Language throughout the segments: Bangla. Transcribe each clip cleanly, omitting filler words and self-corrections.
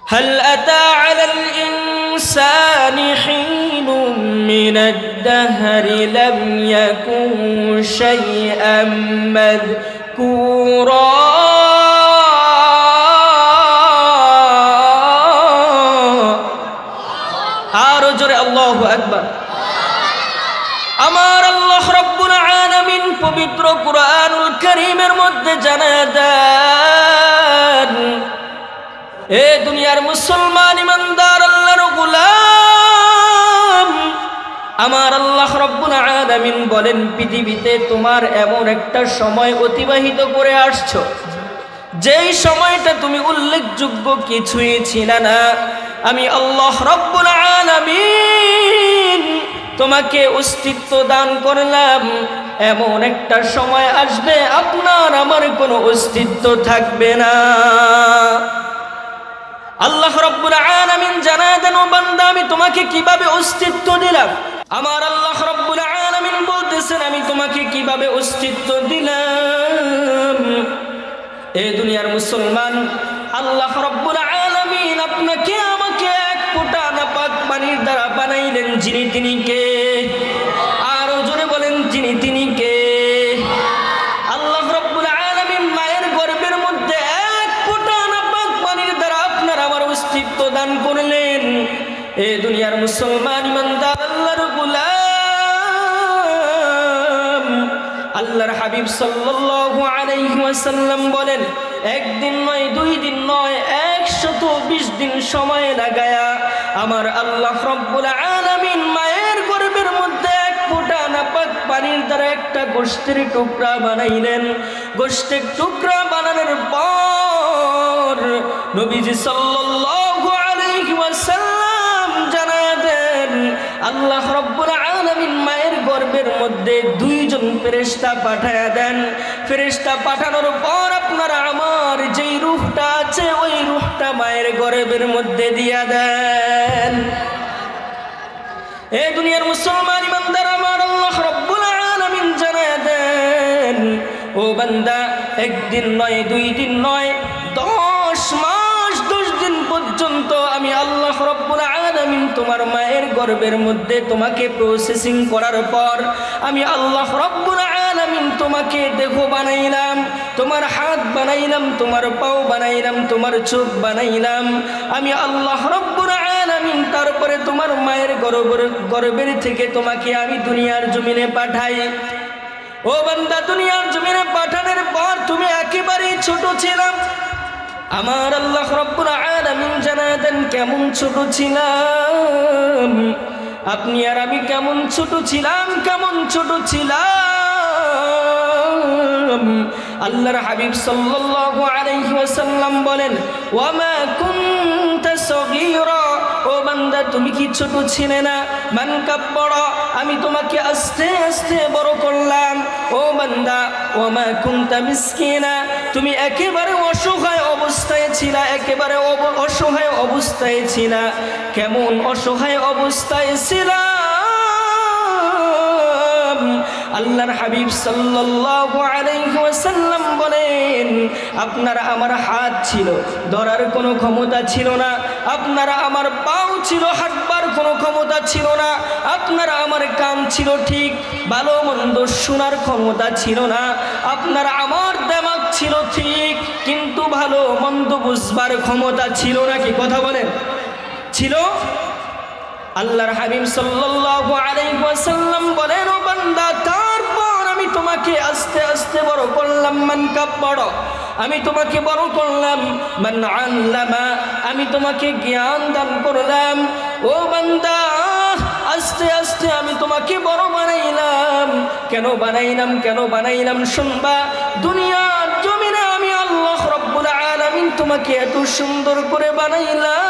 هل أتى على الإنسان حين من الدهر لم يكن شيئا مذكورا আরো জোরে আল্লাহু আকবার। আমার আল্লাহ রাব্বুল আলামিন পবিত্র কুরআনুল কারীমের মধ্যে জানায় দেন, এ দুনিয়ার মুসলমান ইমানদার আল্লাহর গোলাম, আমার আল্লাহ রাব্বুল আলামিন বলেন পৃথিবীতে তোমার এমন একটা সময় অতিবাহিত করে আসছো যেই সময়টা তুমি উল্লেখযোগ্য কিছুই ছিল না। আমি আল্লাহ রাব্বুল আলামিন তোমাকে অস্তিত্ব দান করলাম, এমন একটা সময় আসবে আপনার আমার কোনো অস্তিত্ব থাকবে না। আল্লাহ রাব্বুল আলামিন জানায় দেন, ও বান্দা আমি তোমাকে কিভাবে অস্তিত্ব দিলাম। আমার আল্লাহ রাব্বুল আলামিন বলতেছেন আমি তোমাকে কিভাবে অস্তিত্ব দিলাম। এ দুনিয়ার মুসলমান, আল্লাহ রাব্বুল আলামিন আপনাকে আমাকে এক ফোঁটা নাপাক পানির দ্বারা বানাইলেন, যিনি তিনি কে? আরো জোরে বলেন, যিনি তিনি কে? আল্লাহ রাব্বুল আলামিন মায়ের গর্ভের মধ্যে এক ফোঁটা নাপাক পানির দ্বারা আপনার আমার অস্তিত্ব দান করলেন। এ দুনিয়ার মুসলমান ইমানদার আল্লাহর গোলাম, আল্লাহর হাবিব সাল্লাল্লাহু আলাইহি ওয়াসাল্লাম বলেন, একদিন নয়, দুই দিন নয়, 120 দিন সময় লাগায়া আমার আল্লাহ রাব্বুল আলামিন মায়ের গর্ভের মধ্যে এক ফোঁটা নাপাক পানির দ্বারা একটা গোশতের টুকরা বানাইলেন। গোশতের টুকরা বানানোর পর নবীজি সাল্লাল্লাহু আলাইহি ওয়াসাল্লাম জানায় দেন, আল্লাহ রাব্বুল আলামিন মায়ের গর্ভের মধ্যে 2 জন ফেরেশতা পাঠায়া দেন। ফেরেশতা পাঠানোর পর আপনার আমার যেই রূহটা আছে ওই রূহটা মায়ের গর্ভের মধ্যে দিয়া দেন। এ দুনিয়ার মুসলমান ইমানদার, আমার আল্লাহ রাব্বুল আলামিন জানায়া দেন, ও বান্দা একদিন নয়, 2 দিন নয়, 10 মাস 10 দিন পর্যন্ত আমি আল্লাহ রাব্বুল আলামিন তোমার মায়ের গর্ভের মধ্যে তোমাকে প্রসেসিং করার পর আমি আল্লাহ রাব্বুল আলামিন তোমাকে দেহ বানাইলাম, তোমার হাত বানাইলাম, তোমার পাও বানাইলাম, তোমার চোখ বানাইলাম। আমি আল্লাহ রাব্বুল আলামিন তারপরে তোমার মায়ের গর্ভের থেকে তোমাকে আমি দুনিয়ার জমিনে পাঠাই। ও বান্দা, দুনিয়ার জমিনে পাঠানোর পর তুমি একেবারেই ছোট ছিলাম। আমার আল্লাহ রাব্বুল আলামিন জানায় দেন কেমন ছোট ছিলাম, আপনি আর আমি কেমন ছোট ছিলাম, কেমন ছোট ছিলাম। আল্লাহর হাবিব সাল্লাল্লাহু আলাইহি ওয়াসাল্লাম বলেন, ওয়ামা কুনতা সগীরা, ও বান্দা তুমি কি ছোট ছিলে না? মান কাব্বারা, আমি তোমাকে আস্তে আস্তে বড় করলাম। ও বান্দা, ওয়ামা কুনতা মিসকিনা, তুমি একেবারে অসহায় অবস্থায় ছিলা, একেবারে অসহায় অবস্থায় ছিলা। কেমন অসহায় অবস্থায় ছিলা? আল্লাহর হাবিব সাল্লাল্লাহু আলাইহি ওয়াসাল্লাম বলেন, আপনারা আমার হাত ছিল, ধরার কোনো ক্ষমতা ছিল না। আপনারা আমার পাও ছিল, হাঁটবার কোনো ক্ষমতা ছিল না। আপনারা আমার কান ছিল, ঠিক ভালো মন্দ শোনার ক্ষমতা ছিল না। আপনারা আমার দিমাগ ছিল ঠিক, কিন্তু ভালো মন্দ বুঝবার ক্ষমতা ছিল না। কি কথা বলেন? ছিল। আল্লাহর হাবিব সাল্লাল্লাহু আলাইহি ওয়াসাল্লাম বলেন, ও বান্দা তারপর আমি তোমাকে আস্তে আস্তে বড় করলাম। মান কাব্বারা, আমি তোমাকে বড় করলাম। মান আল্লামা, আমি তোমাকে জ্ঞান দান করলাম। ও বান্দা আস্তে আস্তে আমি তোমাকে বড় বানাইলাম। কেন বানাইলাম, কেন বানাইলাম শুনবা। দুনিয়ার জমিনে আমি আল্লাহ রাব্বুল আলামিন তোমাকে এত সুন্দর করে বানাইলাম।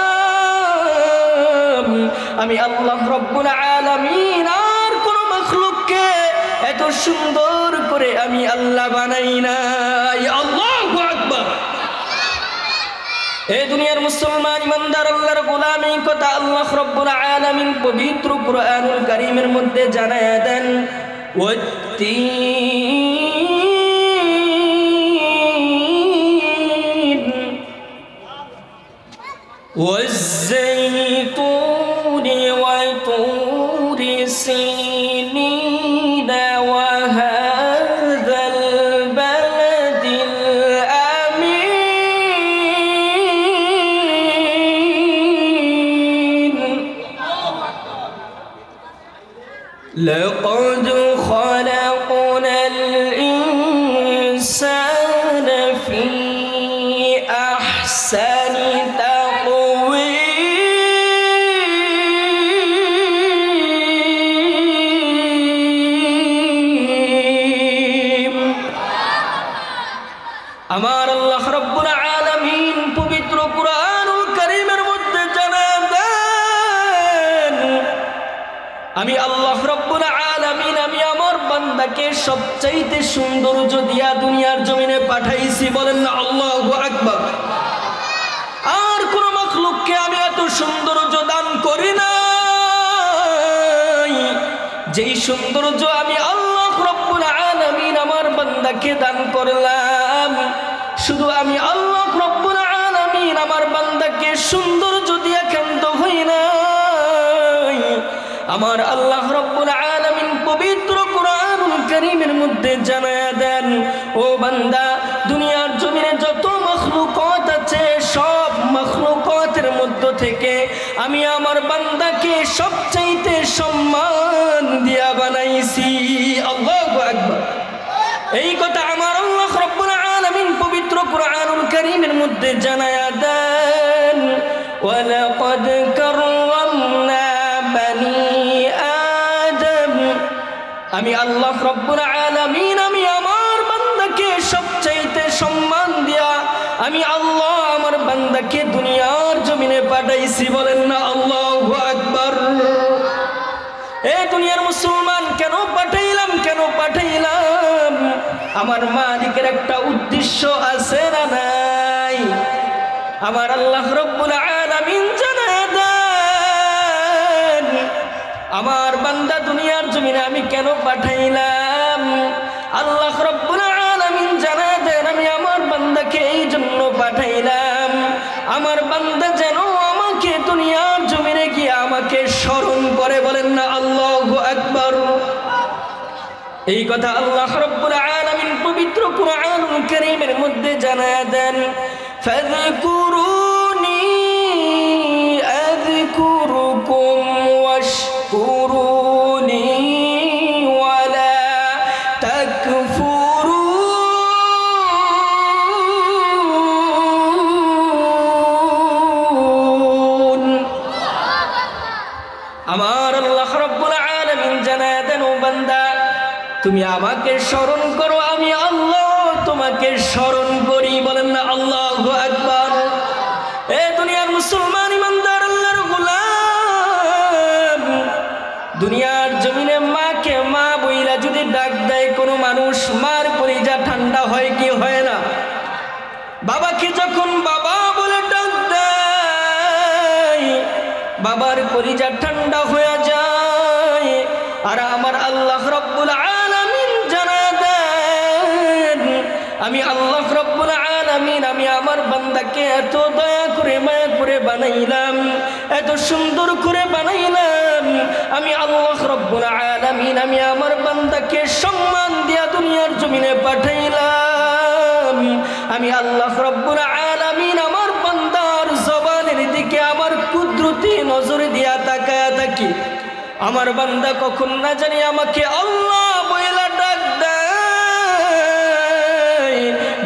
আমি আল্লাহ রাব্বুল আলামিন আর কোন মাখলুককে এত সুন্দর করে আমি আল্লাহ বানাই নাই। আল্লাহু আকবার। এই দুনিয়ার মুসলমান ইমানদার আল্লাহর গোলাম, এই কথা আল্লাহ রাব্বুল আলামিন পবিত্র কুরআনুল কারীমের মধ্যে জানায়া দেন, والزيتون وطور سينين وهذا البلد الأمين لقد خلقنا الإنسان في أحسن تقويم আমার আল্লাহ রাব্বুল আলামিন পবিত্র কুরআনুল কারীমের মধ্যে জানান দেন আমি আল্লাহ রাব্বুল আলামিন আমি আমার বান্দাকে সবচাইতে সৌন্দর্য দিয়া দুনিয়ার জমিনে পাঠাইছি বলেন না আল্লাহু আকবার আর কোন মাখলুককে আমি এত সৌন্দর্য দান করি নাই যেই সৌন্দর্য আমি আল্লাহ রাব্বুল আলামিন আমার বান্দাকে দান করলাম শুধু আমি আল্লাহ রাব্বুল আলামিন আমার বান্দাকে সৌন্দর্য দিয়া ক্ষান্ত হই নাই আমার আল্লাহ রাব্বুল আলামিন পবিত্র কুরআনুল কারীমের মধ্যে জানায়া দেন ও বান্দা দুনিয়ার জমিনে যত মাখলুকাত আছে সব মাখলুকাতের মধ্য থেকে আমি আমার বান্দাকে সবচাইতে সম্মান দিয়া বানাইছি আল্লাহু আকবার এই কথা আমার আল্লাহ রাব্বুল আলামিন পবিত্র কুরআনুল কারীমের মধ্যে জানায়া দেন ওয়ালাকাদ কাররামনা বানি আদম আমি আল্লাহ রাব্বুল আলামিন আমি আমার বান্দাকে সবচাইতে সম্মান দিয়া আমি আল্লাহ আমার বান্দাকে দুনিয়ার জমিনে পাঠাইছি বলেন না আল্লাহু আকবার এই দুনিয়ার মুসলমান কেন পাঠাইলাম আমার মালিকের একটা উদ্দেশ্য আছে না নাই আমার আল্লাহ রাব্বুল আলামিন জানায় দেন আমার বান্দা দুনিয়ার জমিনে আমি কেন পাঠাইলাম আল্লাহ রাব্বুল আলামিন জানায় দেন আমি আমার বান্দাকে এই জন্য পাঠাইলাম আমার বান্দা যেন আমাকে দুনিয়ার জমিনে গিয়ে আমাকে স্মরণ করে বলেন না আল্লাহু আকবার এই কথা আল্লাহ রাব্বুল আলামিন পবিত্র কুরআনুল কারীমের মধ্যে জানায়া দেন ফাযকুরুনি আযকুরুকুম ওয়াশকুরুনি ওয়ালা তাকফুরুন আমার আল্লাহ রাব্বুল আলামিন জানায়া দেন ও বান্দা তুমি আমাকে স্মরণ করো আমি আল্লাহ তোমাকে স্মরণ করি বলেন না আল্লাহু আকবার এ দুনিয়ার মুসলমান ইমানদার আল্লাহর গোলাম দুনিয়ার জমিনে মাকে মা বইলা যদি ডাক দেয় কোনো মানুষ মার কলিজা ঠান্ডা হয় কি হয় না বাবাকে যখন বাবা বলে ডাক দেয় বাবার কলিজা ঠান্ডা হয়ে যায় আর আমার আল্লাহ রাব্বুল আলামিন জানায় দেন আমি আল্লাহ রাব্বুল আলামিন আমি আমার বান্দাকে এত দয়া করে মায়া করে বানাইলাম এত সুন্দর করে বানাইলাম আমি আল্লাহ রাব্বুল আলামিন আমি আমার বান্দাকে সম্মান দিয়া দুনিয়ার জমিনে পাঠাইলাম আমি আল্লাহ রাব্বুল আলামিন আমার বান্দার জবানের দিকে আমার কুদরতি নজর দিয়া তাকায়া থাকি আমার বান্দা কখন না জানি আমাকে আল্লাহ বইলা ডাক দেয়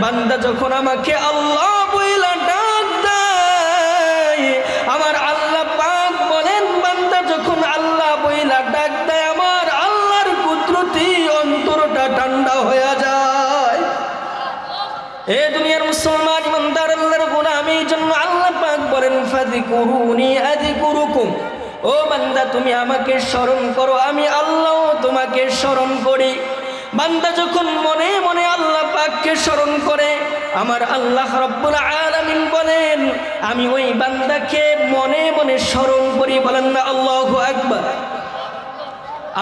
বান্দা যখন আমাকে আল্লাহ বইলা ডাক দেয় আমার আল্লাহ পাক বলেন বান্দা যখন আল্লাহ বইলা ডাক দেয় আমার আল্লাহর কুদরতি অন্তরটা ঠান্ডা হয়ে যায় এ দুনিয়ার মুসলমান ইমানদার আল্লাহর গোলাম এই জন্য আল্লাহ পাক বলেন ফাযকুরুনি আযকুরুকুম ও বান্দা তুমি আমাকে স্মরণ করো আমি আল্লাহ তোমাকে স্মরণ করি বান্দা যখন মনে মনে আল্লাহ পাককে স্মরণ করে আমার আল্লাহ রাব্বুল আলামিন বলেন আমি ওই বান্দাকে মনে মনে স্মরণ করি বলেন না আল্লাহু আকবার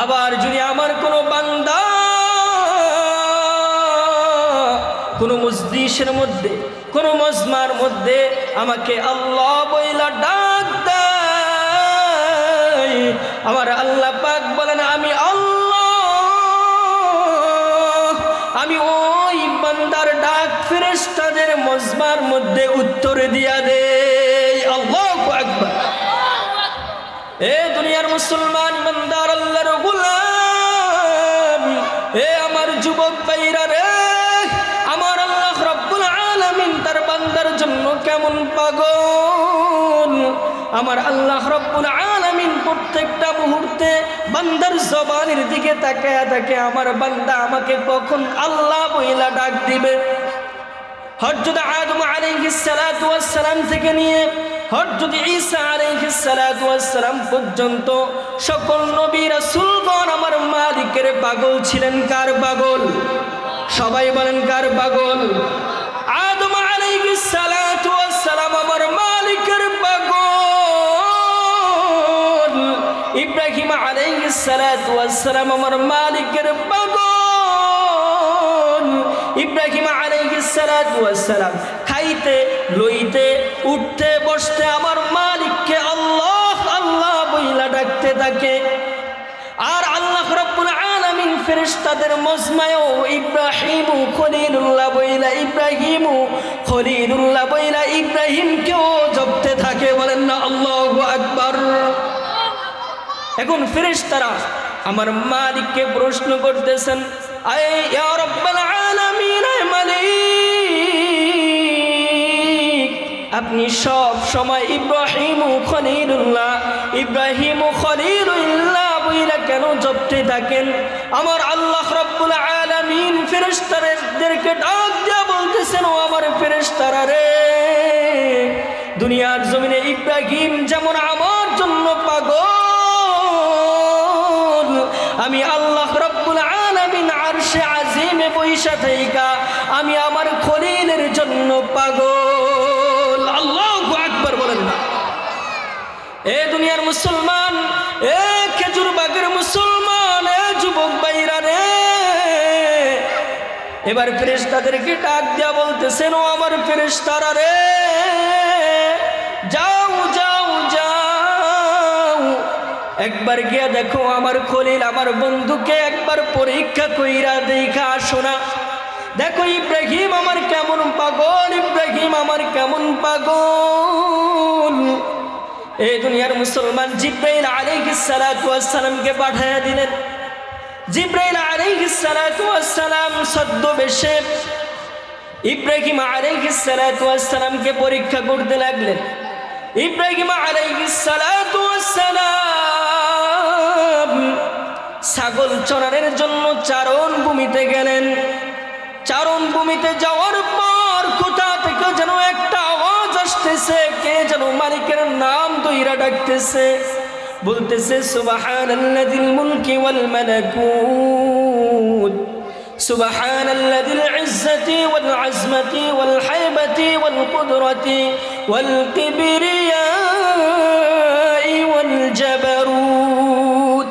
আবার যদি আমার কোনো বান্দা কোনো মজলিসের মধ্যে কোনো মজমার মধ্যে আমাকে আল্লাহ বইলা আমি ওই বান্দার ডাক ফেরেশতাদের মজমার মধ্যে উত্তর দিয়া দেই। আল্লাহু আকবার। এ দুনিয়ার মুসলমান বান্দার আল্লাহর গোলাম, এ আমার যুবক ভাইরা রে, আমার আল্লাহ রাব্বুল আলামিন তার বান্দার জন্য কেমন পাগল। আমার আল্লাহ রাব্বুল আলামিন প্রত্যেকটা মুহূর্তে বান্দার জবানের দিকে তাকায়া থাকে, আমার বান্দা আমাকে কখন আল্লাহ বইলা ডাক দিবে। হযরত আদম আলাইহিস সালাতু ওয়াস সালাম থেকে নিয়ে হযরত ঈসা আলাইহিস সালাতু ওয়াস সালাম পর্যন্ত সকল নবী রাসূলগণ আমার মালিকের পাগল ছিলেন। কার পাগল? সবাই বলেন কার পাগল? আদম আলাইহিস সালাতু ওয়াস সালাম আমার মালিকের পাগল। ইব্রাহিম আলাইহিস সালাতু ওয়াস সালাম আমার মালিকের পাগল। ইব্রাহিম আলাইহিস সালাতু ওয়াস সালাম খাইতে লইতে উঠতে বসতে আমার মালিককে আল্লাহ আল্লাহ বইলা ডাকতে থাকে। আর আল্লাহ রাব্বুল আলামিন ফেরেশতাদের মজমায়ও ইব্রাহিম খলিলুল্লাহ বইলা ইব্রাহিম খলিলুল্লাহ বইলা ইব্রাহিমকেও জপতে থাকে। বলেন না আল্লাহু আকবার। এখন ফেরেশতারা আমার মালিককে প্রশ্ন করতেছেন, আয় ইয়া রাব্বাল আলামিন, আয় মালিক, আপনি সব সময় ইব্রাহিম খলিলুল্লাহ বইলা কেন জপতে থাকেন? আমার আল্লাহ রাব্বুল আলামিন ফেরেশতাদেরকে ডাক দিয়া বলতেছেন, ও আমার ফেরেশতারা রে, দুনিয়ার জমিনে ইব্রাহিম যেমন আমার জন্য পাগল, আমি আল্লাহ রাব্বুল আলামিন আরশে আজিমে বৈশা থাইকা আমি আমার খলিলের জন্য পাগল। আল্লাহু আকবার বলেন না। এ দুনিয়ার মুসলমান, এ খেজুর বাগের মুসলমান, এ যুবক ভাইরা রে, এবার ফেরেশতাদেরকে ডাক দিয়া বলতেছেন, ও আমার ফেরেশতারা রে, যাও যাও যাও, একবার গিয়া দেখো আমার খলিল আমার বন্ধুকে একবার পরীক্ষা কইরা দেখা আসো না। দেখো ইব্রাহিম আমার কেমন পাগল, ইব্রাহিম আমার কেমন পাগল। এই দুনিয়ার মুসলমান জিব্রাইল আলাইহিস সালাতু ওয়াস সালামকে পাঠায়া দিলেন। জিব্রাইল আলাইহিস সালাতু ওয়াস সালাম ছদ্মবেশে ইব্রাহিম আলাইহিস সালাতু ওয়াস সালামকে পরীক্ষা করতে লাগলেন। ইব্রাহিম আলাইহিস সালাতু ওয়াস সালাম ছাগল চরানোর জন্য চারণ ভূমিতে গেলেন। চারণ ভূমিতে যাওয়ার পর কোথা থেকে যেন একটা আওয়াজ আসতেছে, কে যেন মালিকের নাম দইরা ডাকতেছে, বলতেছে সুবহানাল্লাযিল মুলকি ওয়াল মালাকুত, সুবহানাল্লাযিল ইজ্জতি ওয়াল আজমতি ওয়াল হাইবাতি ওয়াল কুদরতি ওয়াল কিবরিয়াই ওয়াল জাবারুত।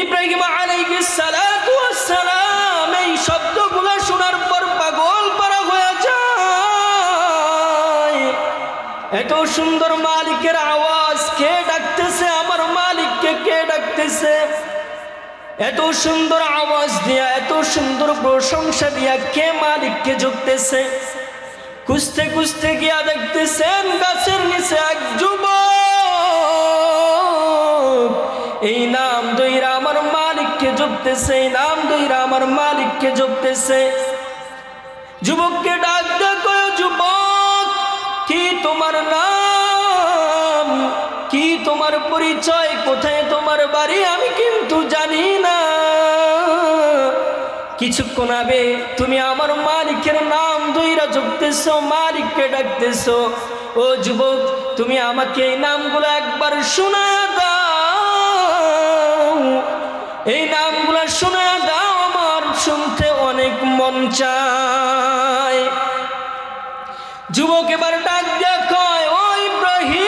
ইব্রাহিম আলাইহিস সালাতু ওয়াস সালাম এই শব্দগুলো শোনার পর পাগল পারা হয়ে যায়। এত সুন্দর মালিকের আওয়াজ, কে ডাকতেছে আমার মালিককে, কে ডাকতেছে? এত সুন্দর আওয়াজ দিয়া, এত সুন্দর প্রশংসা দিয়া কে মালিককে ঝুঁকতেছে? খুঁজতে খুঁজতে গিয়া দেখতেছেন গাছের নিচে এক যুবক এই নাম দইরা আমার মালিককে জপতেছে, এই নাম দইরা আমার মালিককে জপতেছে। যুবককে ডাক দেখো, যুবক কি তোমার নাম, কি তোমার পরিচয়, কোথায় তোমার বাড়ি আমি কিন্তু জানি না। কিছুক্ষণ আগে তুমি আমার মালিকের নাম দইরা জপতেছো, মালিককে ডাকতেছো। ও যুবক, তুমি আমাকে এই নামগুলো একবার শোনায়া দাও, এই নামগুলো শোনায়া দাও, আমার শুনতে অনেক মন চায়। যুবক এবার ডাক দিয়া কয়, ও ইব্রাহিম,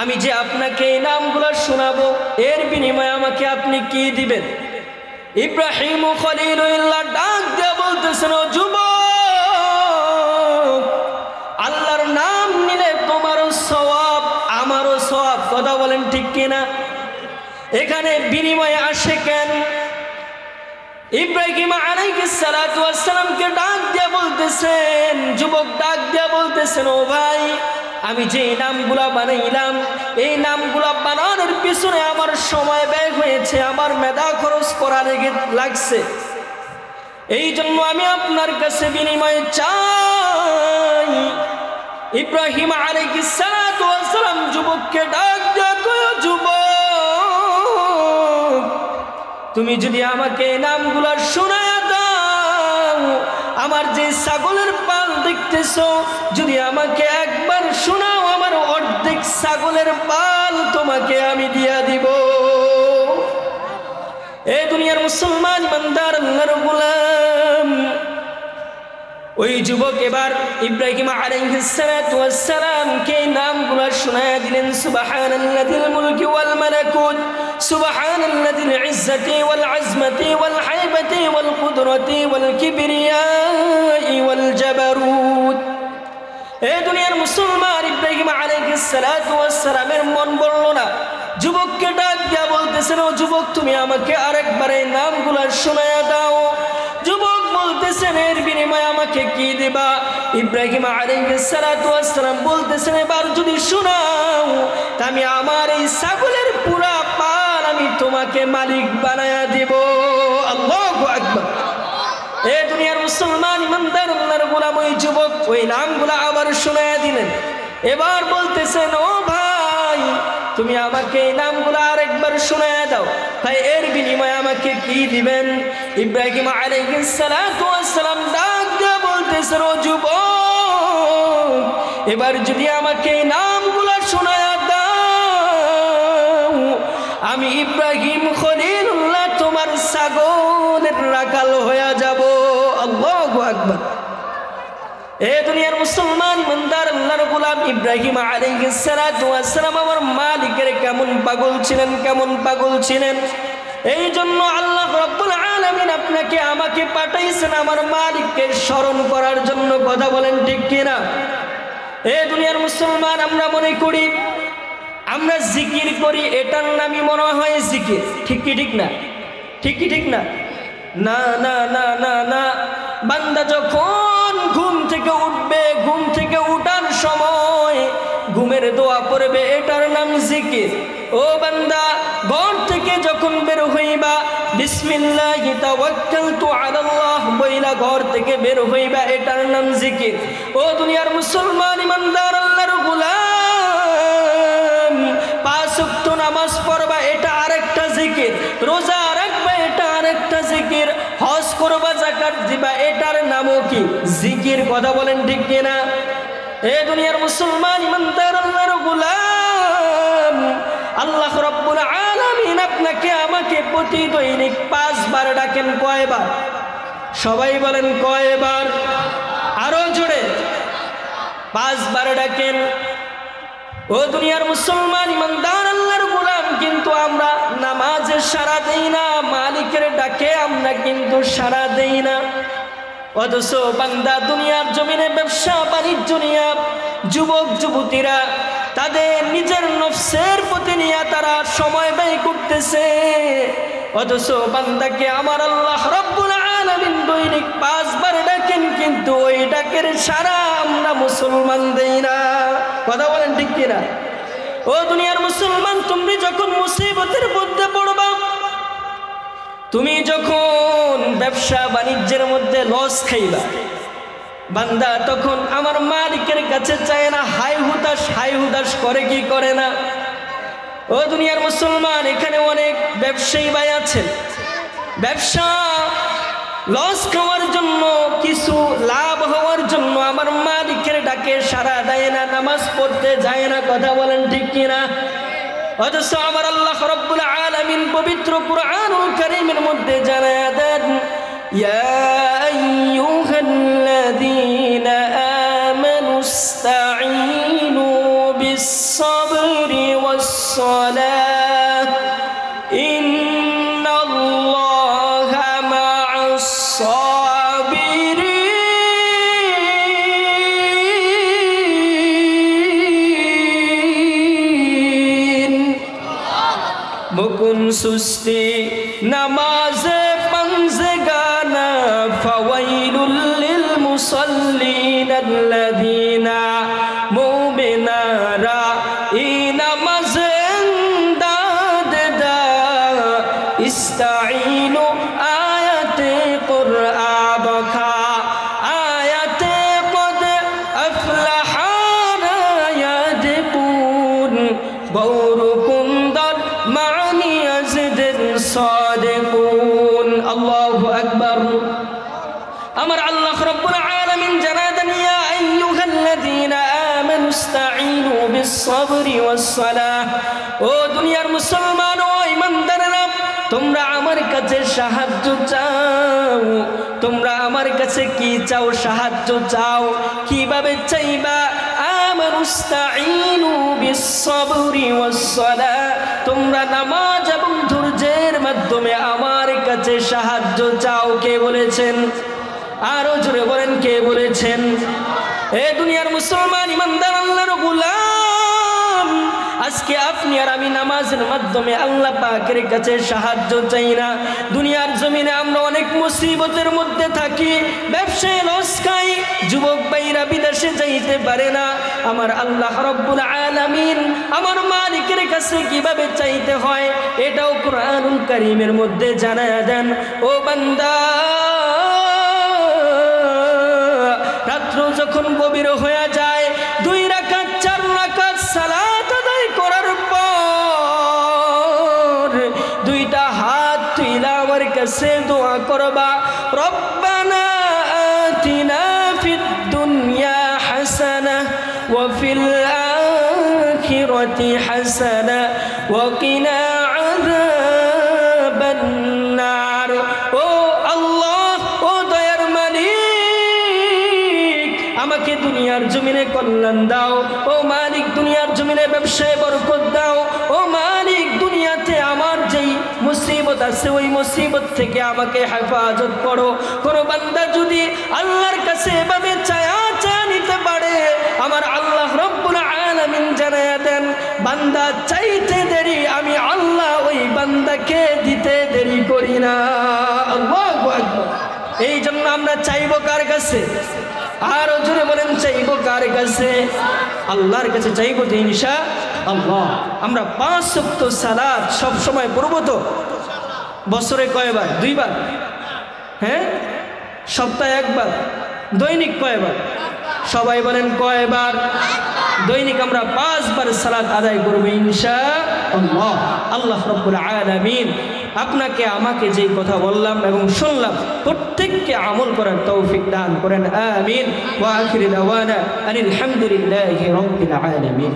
আমি যে আপনাকে এই নামগুলো শোনাবো, এর বিনিময়ে আমাকে আপনি কি দিবেন? ইব্রাহিম খলিলুল্লাহ ডাক দিয়া বলতেছেন, ও যুবক, আল্লাহর নাম নিলে তোমারও সওয়াব আমারও সওয়াব। কথা বলেন ঠিক কিনা? এখানে বিনিময়ে আসে কেন? ইব্রাহিম আলাইহিস সালাতু ওয়াস সালামকে ডাক দিয়ে বলতেছেন, যুবক ডাক দিয়ে বলতেছেন, ও ভাই, আমি যে নামগুলা বানাইলাম, এই নামগুলা বানানোর পিছনে আমার সময় ব্যয় হয়েছে, আমার মেধা খরচ করা লাগছে। এই জন্য আমি আপনার কাছে বিনিময় চাই। ইব্রাহিম আলাইহিস সালাতু ওয়াস সালাম যুবককে ডাক দিয়ে কয়, যুবক, তুমি যদি আমাকে নামগুলা শোনায়া দাও, আমার যে ছাগলের পাল দেখতেছো, যদি আমাকে একবার শোনাও, আমার অর্ধেক ছাগলের পাল তোমাকে আমি দিয়া দিব। এই দুনিয়ার মুসলমান ইমানদার আল্লাহর গোলাম, ওই যুবক এবার ইব্রাহিম আলাইহিস সালাতু ওয়াস সালামকে নামগুলো শোনায়া দিলেন। সুবহানাল্লাযিল মুলকি ওয়াল মালাকুত, সুবহানাল্লাযিল ইজ্জতি ওয়াল আজমতি ওয়াল হাইবাতি ওয়াল কুদরতি ওয়াল কিবরিয়াই ওয়াল জাবারুত। এই দুনিয়ার মুসলমান ইব্রাহিম আলাইহিস সালাতু ওয়াস সালামের মন বলল না। যুবককে ডাক দিয়া বলতেছেন, ও যুবক, তুমি আমাকে আরেকবার এই নামগুলো শোনায়া দাও। যুবক বলতেছেন, এর বিনিময়ে আমাকে কি দিবা? ইব্রাহিম আলাইহিস সালাতু ওয়াস সালাম বলতেছেন, এবার যদি শোনাও, তা আমি আমার এই ছাগলের পুরা পাল আমি তোমাকে মালিক বানায়া দিব। আল্লাহু আকবার। এই দুনিয়ার মুসলমান ইমানদার আল্লাহর গোলাম, ওই যুবক ওই নামগুলো আবার শোনায়া দিলেন। এবার বলতেছেন, ও ভাই, তুমি আমাকে এই নামগুলো আরেকবার শোনায়া দাও। ভাই, এর বিনিময়ে আমাকে কি দিবেন? ইব্রাহিম আলাইহিস সালাতু ওয়াস সালাম ডাক দিয়ে বলতেছেন, ও যুবক, এবার যদি আমাকে এই নামগুলো শোনায়া দাও, আমি ইব্রাহিম খলিলুল্লাহ তোমার ছাগলের রাখাল হয়ে যাব। আল্লাহু আকবার। এ দুনিয়ার মুসলমান ইমানদার আল্লাহর গোলাম, ইব্রাহিম আলাইহিস সালাতু ওয়াস সালাম আমার মালিকের কেমন পাগল ছিলেন, কেমন পাগল ছিলেন। এই জন্য আল্লাহ রাব্বুল আলামিন আপনাকে আমাকে পাঠাইছেন আমার মালিককে স্মরণ করার জন্য। কথা বলেন ঠিক কিনা? এ দুনিয়ার মুসলমান, আমরা মনে করি আমরা জিকির করি, এটার নামই মনে হয় জিকির। ঠিক কি ঠিক না? ঠিক কি ঠিক না? না না না না না। বান্দা যখন ঘুম থেকে উঠবে, ঘুম থেকে উঠার সময় ঘুমের দোয়া পড়বে, এটার নাম জিকির। ও বান্দা, ঘর থেকে যখন বের হইবা, বিসমিল্লাহি তাওয়াক্কালতু আলাল্লাহ বইলা ঘর থেকে বের হইবা, এটার নাম জিকির। ও দুনিয়ার মুসলমান ইমানদার আল্লাহর গোলাম, 5 ওয়াক্ত নামাজ পড়বা, এটা আরেকটা জিকির। রোজা রাখবা, এটা আরেকটা জিকির। হজ করবা, যাকাত দিবা, এটার নামও কি? জিকির। কথা বলেন ঠিক কিনা? এ দুনিয়ার মুসলমান ইমানদার আল্লাহর গোলাম, আল্লাহ রাব্বুল আলামিন আপনাকে আমাকে প্রতি দৈনিক 5 বার ডাকেন। কয়বার? সবাই বলেন কয়বার? আরো জোরে। 5 বার ডাকেন। ও দুনিয়ার মুসলমান ইমানদার আল্লাহর গোলাম, কিন্তু আমরা নামাজে সাড়া দেই না, মালিকের ডাকে আমরা কিন্তু সাড়া দেই না। অথচ বান্দা দুনিয়ার জমিনে ব্যবসা বাণিজ্য নিয়ে যুবক যুবতীরা তাদের নিজের নফসের প্রতি নিয়ে তারা সময় ব্যয় করতেছে। অথচ বান্দাকে আমার আল্লাহ রাব্বুল আলামিন দৈনিক 5 বার ডাকেন, কিন্তু ওই ডাকের সাড়া আমরা মুসলমান দেই না। কথা বলেন ঠিক কিনা? ও দুনিয়ার মুসলমান, তুমি যখন মুসিবতের মধ্যে পড়বা, তুমি যখন ব্যবসা বাণিজ্যের মধ্যে লস খাইবা, বান্দা তখন আমার মালিকের কাছে চায় না, হাই হুতাশ করে কি করে না? ও দুনিয়ার মুসলমান, এখানে অনেক ব্যবসায়ী ভাই আছেন, ব্যবসা লস খাওয়ার জন্য, কিছু লাভ হওয়ার জন্য আমার মালিকের ডাকে সাড়া দেয় না, নামাজ পড়তে যায় না। কথা বলেন ঠিক কিনা? অথচ আমার আল্লাহ রাব্বুল আলামিন পবিত্র কুরআনুল কারীমের মধ্যে জানায়া দেন, ইয়া আইয়ুহাল্লাযীনা আমানুস্তাঈনু বিস-সাবরি ওয়াস-সালাহ ইন্নাল্লাহা মা'আস-সাবিরিন। মুকুন সুস্তি নামাজে পঞ্জে মুসাল্লিনাল্লাযীনা মুমিনারা ইনামাজ দাদ দা ইস্তাঈনু আয়াতে কুরআন বখা আয়াতে কদ আফলাহানা ইয়াদকুন বৌরকুন্দর মানি আজদিন সাদিকুন আল্লাহু আকবার। আমার আল্লাহ রাব্বুল আলামিন জানাতেন ইয়া আইয়ুহাল্লাযীনা আমানু ইসতাঈনু বিস-সাবরি ওয়াস-সালাহ। ও দুনিয়ার মুসলমান ও ঈমানদাররা, তোমরা আমার কাছে সাহায্য চাও। তোমরা আমার কাছে কি চাও? সাহায্য চাও। কিভাবে চাইবা? আমানু ইসতাঈনু বিস-সাবরি ওয়াস-সালাহ। তোমরা নামাজ এবং ধৈর্যের মাধ্যমে আমার কাছে সাহায্য চাও। কে বলেছেন? আরো জোরে বলেন, কে বলেছেন? এ দুনিয়ার মুসলমান ইমানদার আল্লাহর গোলাম, আজকে আপনি আর আমি নামাজের মাধ্যমে আল্লাহ পাকের কাছে সাহায্য চাই না। দুনিয়ার জমিনে আমরা অনেক মুসিবতের মধ্যে থাকি, ব্যবসায় লস খাই, যুবক ভাইরা বিদেশে যাইতে পারে না। আমার আল্লাহ রাব্বুল আলামিন আমার মালিকের কাছে কিভাবে চাইতে হয় এটাও কোরআনুল কারীমের মধ্যে জানায়া দেন। ও বান্দা, রাত্র যখন গভীর হয়ে যায়, 2 রাকাত 4 রাকাত সালাত আদায় করার পর 2টা হাত তুইলা আমার কাছে দোয়া করবা, রব্বানা আতিনা ফিদ দুনিয়া হাসানাহ ওয়া ফিল আখিরাতি হাসানাহ ওয়া কিনা আযাবান নার। ও আল্লাহ, ও দয়ার মালিক, আমাকে দুনিয়ার জমিনে কল্যাণ দাও। ও মালিক, দুনিয়ার জমিনে ব্যবসায় বরকত দাও। ও মালিক, দুনিয়াতে আমার যেই মুসিবত আছে ওই মুসিবত থেকে আমাকে হেফাজত করো। কোন বান্দা যদি আল্লাহর কাছে এভাবে চায়া নিতে পারে, আমার আল্লাহ রাব্বুল আলামিন জানায়া দেন, বান্দা চাইতে দেরি, আমি আল্লাহ ওই বান্দাকে দিতে দেরি করি না। আল্লাহু আকবার। এই জন্য আমরা চাইবো কার কাছে? আরো জোরে বলেন, চাইবো কার কাছে? আল্লাহর কাছে চাইবো তো ইনশাআল্লাহ। আমরা 5 ওয়াক্ত সালাত সব সময় পড়ব তো? বছরে কয়বার? 2 বার? হ্যাঁ, সপ্তাহে 1 বার? দৈনিক কয়বার? সবাই বলেন কয়বার? দৈনিক আমরা 5 বার সালাত আদায় করব ইনশাআল্লাহ। আল্লাহ রাব্বুল আলামিন আপনাকে আমাকে যেই কথা বললাম এবং শুনলাম প্রত্যেককে আমল করার তৌফিক দান করেন। আমিন। ওয়া আখিরু দাওয়ানা আনিল হামদুলিল্লাহি রাব্বিল আলামিন।